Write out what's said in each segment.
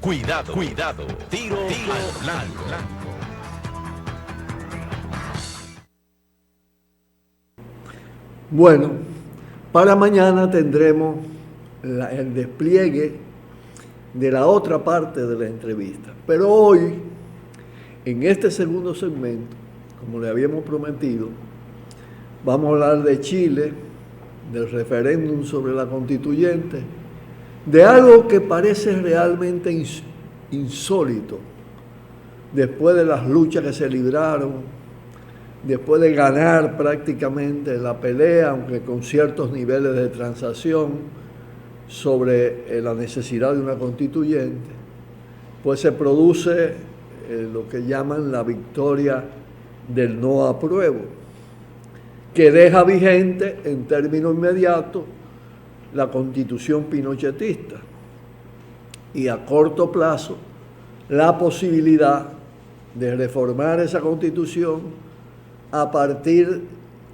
Cuidado, cuidado. Tiro al blanco. Bueno, para mañana tendremos el despliegue de la otra parte de la entrevista. Pero hoy, en este segundo segmento, como le habíamos prometido, vamos a hablar de Chile, del referéndum sobre la constituyente, de algo que parece realmente insólito, después de las luchas que se libraron, después de ganar prácticamente la pelea, aunque con ciertos niveles de transacción sobre la necesidad de una constituyente, pues se produce lo que llaman la victoria del no apruebo, que deja vigente en términos inmediatos la constitución pinochetista y a corto plazo la posibilidad de reformar esa constitución a partir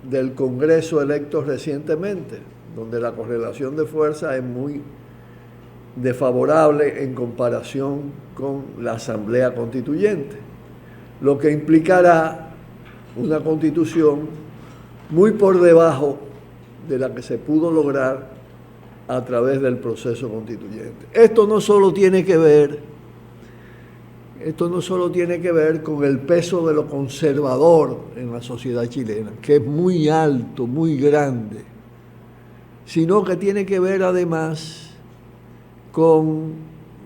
del Congreso electo recientemente, donde la correlación de fuerzas es muy desfavorable en comparación con la Asamblea Constituyente, lo que implicará una constitución muy por debajo de la que se pudo lograr a través del proceso constituyente. Esto no solo tiene que ver con el peso de lo conservador en la sociedad chilena, que es muy alto, muy grande, sino que tiene que ver además con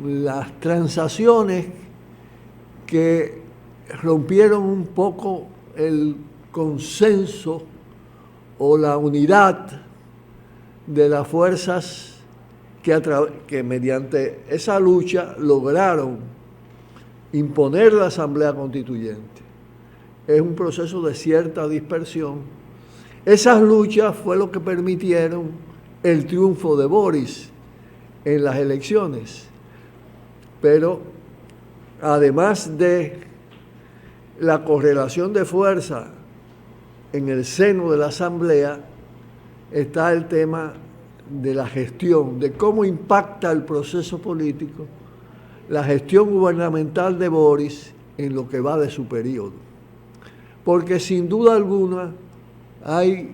las transacciones que rompieron un poco el consenso o la unidad de las fuerzas que mediante esa lucha lograron imponer la Asamblea Constituyente. Es un proceso de cierta dispersión. Esas luchas fue lo que permitieron el triunfo de Boris en las elecciones. Pero además de la correlación de fuerza en el seno de la Asamblea, está el tema de la gestión, de cómo impacta el proceso político la gestión gubernamental de Boris en lo que va de su periodo. Porque sin duda alguna hay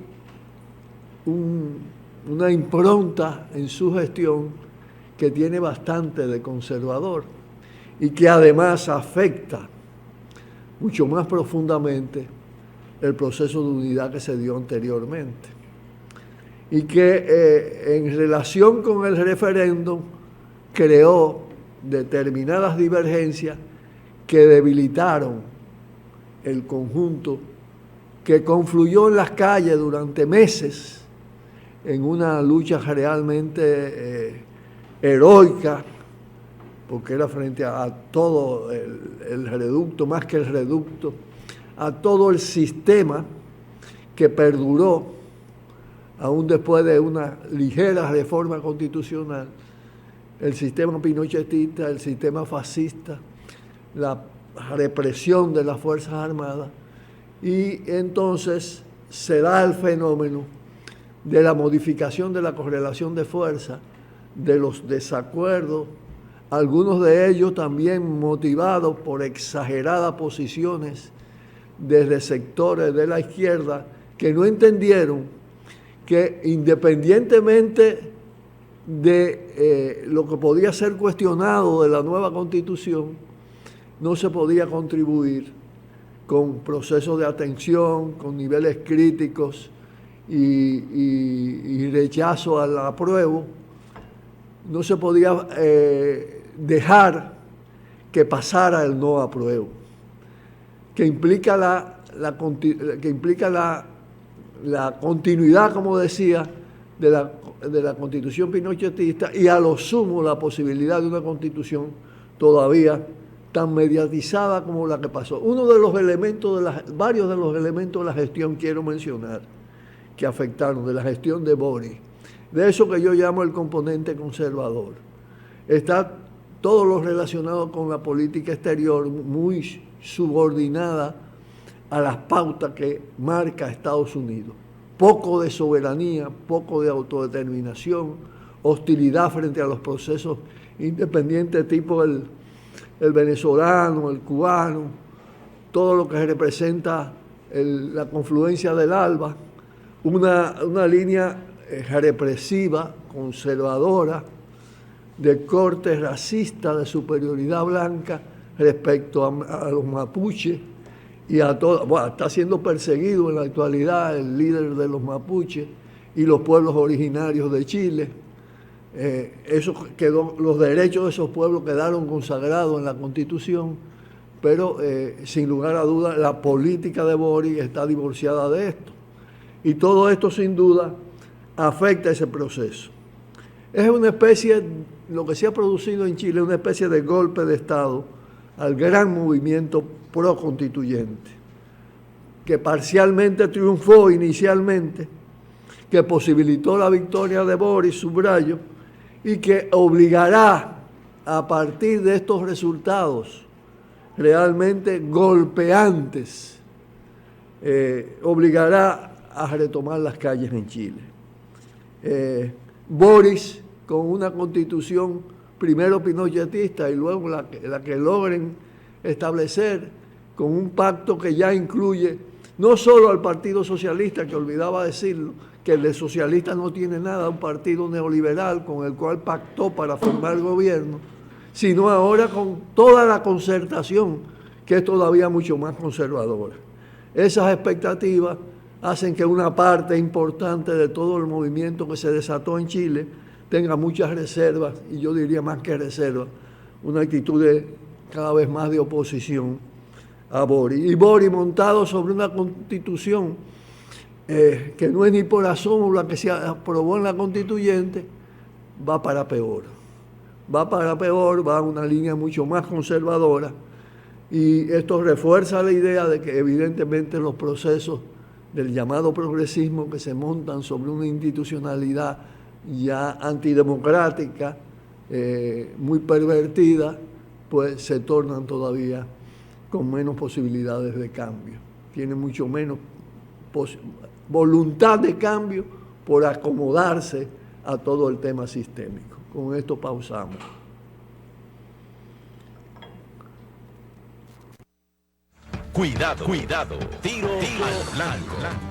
una impronta en su gestión que tiene bastante de conservador y que además afecta mucho más profundamente el proceso de unidad que se dio anteriormente. Y que en relación con el referéndum creó determinadas divergencias que debilitaron el conjunto, que confluyó en las calles durante meses en una lucha realmente heroica, porque era frente a todo el reducto, más que el reducto, a todo el sistema que perduró aún después de una ligera reforma constitucional, el sistema pinochetista, el sistema fascista, la represión de las Fuerzas Armadas, y entonces se da el fenómeno de la modificación de la correlación de fuerza, de los desacuerdos, algunos de ellos también motivados por exageradas posiciones desde sectores de la izquierda que no entendieron que independientemente de lo que podía ser cuestionado de la nueva Constitución, no se podía contribuir con procesos de atención, con niveles críticos y rechazo al apruebo. No se podía dejar que pasara el no apruebo, que implica la continuidad, como decía, de la constitución pinochetista y a lo sumo la posibilidad de una constitución todavía tan mediatizada como la que pasó. Uno de los elementos, varios de los elementos de la gestión quiero mencionar que afectaron, de la gestión de Boris, de eso que yo llamo el componente conservador. Está todo lo relacionado con la política exterior muy subordinada a las pautas que marca Estados Unidos. Poco de soberanía, poco de autodeterminación, hostilidad frente a los procesos independientes tipo el venezolano, el cubano, todo lo que representa la confluencia del ALBA, una línea represiva, conservadora, de corte racista, de superioridad blanca respecto a los mapuches y a todo. Bueno, está siendo perseguido en la actualidad el líder de los mapuches y los pueblos originarios de Chile. Los derechos de esos pueblos quedaron consagrados en la Constitución, pero sin lugar a dudas la política de Boric está divorciada de esto. Y todo esto sin duda afecta ese proceso. Es una especie, lo que se ha producido en Chile, una especie de golpe de Estado al gran movimiento pro-constituyente, que parcialmente triunfó inicialmente, que posibilitó la victoria de Boric, subrayo, y que obligará a partir de estos resultados realmente golpeantes, obligará a retomar las calles en Chile. Boric, con una constitución primero pinochetista y luego la que logren establecer, con un pacto que ya incluye no solo al Partido Socialista, que olvidaba decirlo, que el de socialista no tiene nada, un partido neoliberal con el cual pactó para formar el gobierno, sino ahora con toda la concertación, que es todavía mucho más conservadora. Esas expectativas hacen que una parte importante de todo el movimiento que se desató en Chile tenga muchas reservas, y yo diría más que reservas, una actitud cada vez más de oposición a Boric. Y Boric, montado sobre una constitución que no es ni por asombro la que se aprobó en la constituyente, va para peor. Va para peor, va a una línea mucho más conservadora, y esto refuerza la idea de que evidentemente los procesos del llamado progresismo, que se montan sobre una institucionalidad ya antidemocrática, muy pervertida, pues se tornan todavía con menos posibilidades de cambio. Tienen mucho menos voluntad de cambio por acomodarse a todo el tema sistémico. Con esto pausamos. Cuidado, cuidado. Tiro al blanco.